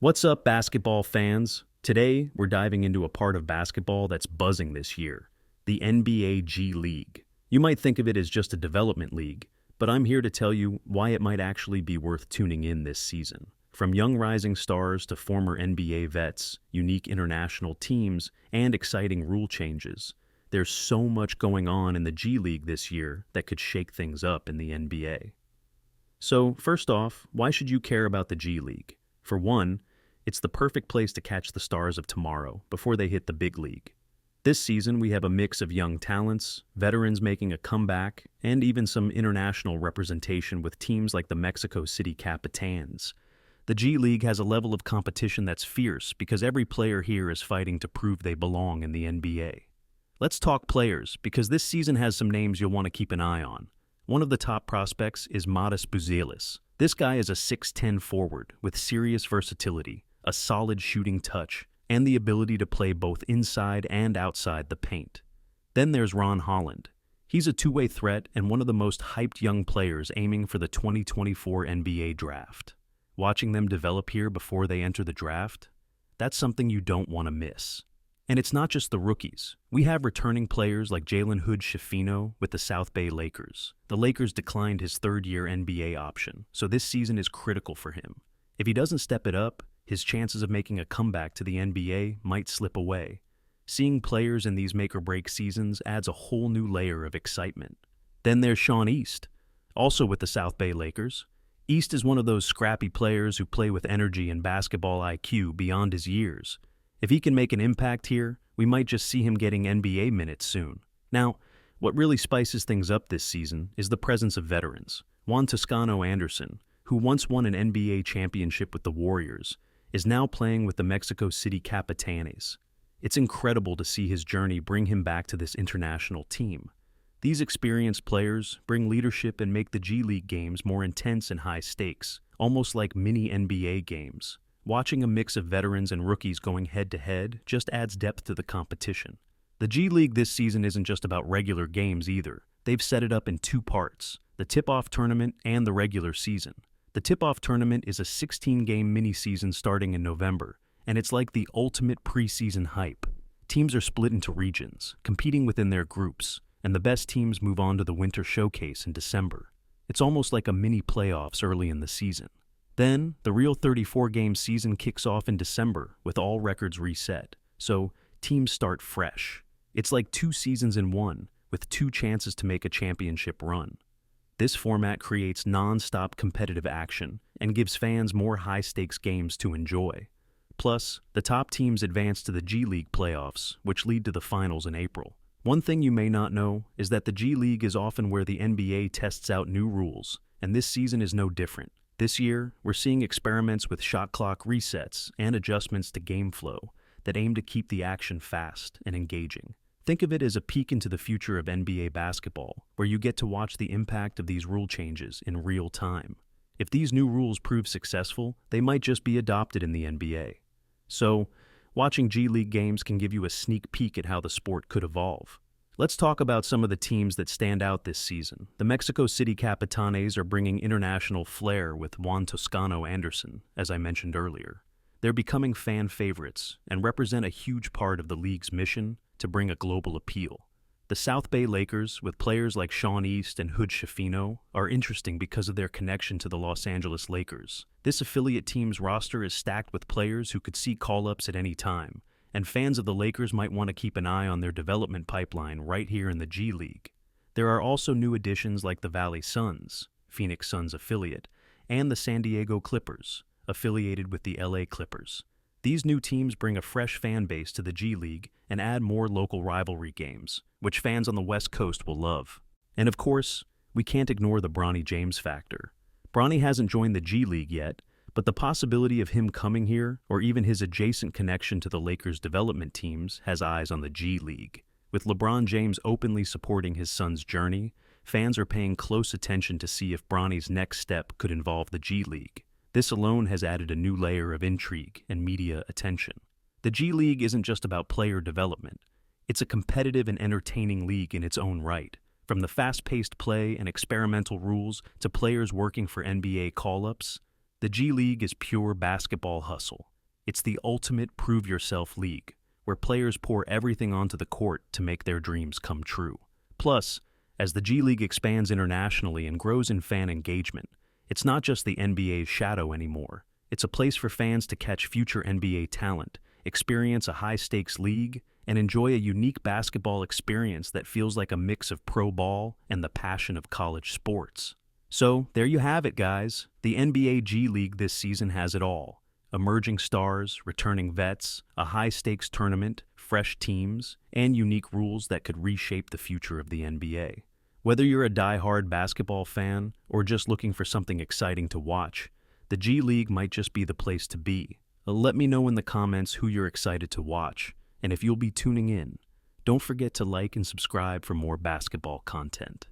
What's up, basketball fans? Today, we're diving into a part of basketball that's buzzing this year, the NBA G League. You might think of it as just a development league, but I'm here to tell you why it might actually be worth tuning in this season. From young rising stars to former NBA vets, unique international teams, and exciting rule changes, there's so much going on in the G League this year that could shake things up in the NBA. So, first off, why should you care about the G League? For one, it's the perfect place to catch the stars of tomorrow before they hit the big league. This season, we have a mix of young talents, veterans making a comeback, and even some international representation with teams like the Mexico City Capitans. The G League has a level of competition that's fierce because every player here is fighting to prove they belong in the NBA. Let's talk players, because this season has some names you'll want to keep an eye on. One of the top prospects is Matas Buzelis. This guy is a 6'10 forward with serious versatility, a solid shooting touch, and the ability to play both inside and outside the paint. Then there's Ron Holland. He's a two-way threat and one of the most hyped young players aiming for the 2024 NBA draft. Watching them develop here before they enter the draft, that's something you don't want to miss. And it's not just the rookies. We have returning players like Jalen Hood-Schifino with the South Bay Lakers. The Lakers declined his third-year NBA option, so this season is critical for him. If he doesn't step it up, his chances of making a comeback to the NBA might slip away. Seeing players in these make-or-break seasons adds a whole new layer of excitement. Then there's Sean East, also with the South Bay Lakers. East is one of those scrappy players who play with energy and basketball IQ beyond his years. If he can make an impact here, we might just see him getting NBA minutes soon. Now, what really spices things up this season is the presence of veterans. Juan Toscano Anderson, who once won an NBA championship with the Warriors, is now playing with the Mexico City Capitanes. It's incredible to see his journey bring him back to this international team. These experienced players bring leadership and make the G League games more intense and high stakes, almost like mini NBA games. Watching a mix of veterans and rookies going head-to-head just adds depth to the competition. The G League this season isn't just about regular games either. They've set it up in two parts, the tip-off tournament and the regular season. The tip-off tournament is a 16-game mini-season starting in November, and it's like the ultimate preseason hype. Teams are split into regions, competing within their groups, and the best teams move on to the Winter Showcase in December. It's almost like a mini playoffs early in the season. Then, the real 34-game season kicks off in December with all records reset, so teams start fresh. It's like two seasons in one, with two chances to make a championship run. This format creates non-stop competitive action and gives fans more high-stakes games to enjoy. Plus, the top teams advance to the G League playoffs, which lead to the finals in April. One thing you may not know is that the G League is often where the NBA tests out new rules, and this season is no different. This year, we're seeing experiments with shot clock resets and adjustments to game flow that aim to keep the action fast and engaging. Think of it as a peek into the future of NBA basketball, where you get to watch the impact of these rule changes in real time. If these new rules prove successful, they might just be adopted in the NBA. So, watching G League games can give you a sneak peek at how the sport could evolve. Let's talk about some of the teams that stand out this season. The Mexico City Capitanes are bringing international flair with Juan Toscano Anderson, as I mentioned earlier. They're becoming fan favorites and represent a huge part of the league's mission to bring a global appeal. The South Bay Lakers, with players like Sean East and Hood-Schifino, are interesting because of their connection to the Los Angeles Lakers. This affiliate team's roster is stacked with players who could see call-ups at any time, and fans of the Lakers might want to keep an eye on their development pipeline right here in the G League. There are also new additions like the Valley Suns, Phoenix Suns affiliate, and the San Diego Clippers, affiliated with the LA Clippers. These new teams bring a fresh fan base to the G League and add more local rivalry games, which fans on the West Coast will love. And of course, we can't ignore the Bronny James factor. Bronny hasn't joined the G League yet, but the possibility of him coming here, or even his adjacent connection to the Lakers' development teams, has eyes on the G League. With LeBron James openly supporting his son's journey, fans are paying close attention to see if Bronny's next step could involve the G League. This alone has added a new layer of intrigue and media attention. The G League isn't just about player development. It's a competitive and entertaining league in its own right. From the fast-paced play and experimental rules to players working for NBA call-ups, The G League is pure basketball hustle. It's the ultimate prove-yourself league, where players pour everything onto the court to make their dreams come true. Plus, as the G League expands internationally and grows in fan engagement, it's not just the NBA's shadow anymore. It's a place for fans to catch future NBA talent, experience a high-stakes league, and enjoy a unique basketball experience that feels like a mix of pro ball and the passion of college sports. So, there you have it, guys. The NBA G League this season has it all. Emerging stars, returning vets, a high-stakes tournament, fresh teams, and unique rules that could reshape the future of the NBA. Whether you're a die-hard basketball fan or just looking for something exciting to watch, the G League might just be the place to be. Let me know in the comments who you're excited to watch, and if you'll be tuning in. Don't forget to like and subscribe for more basketball content.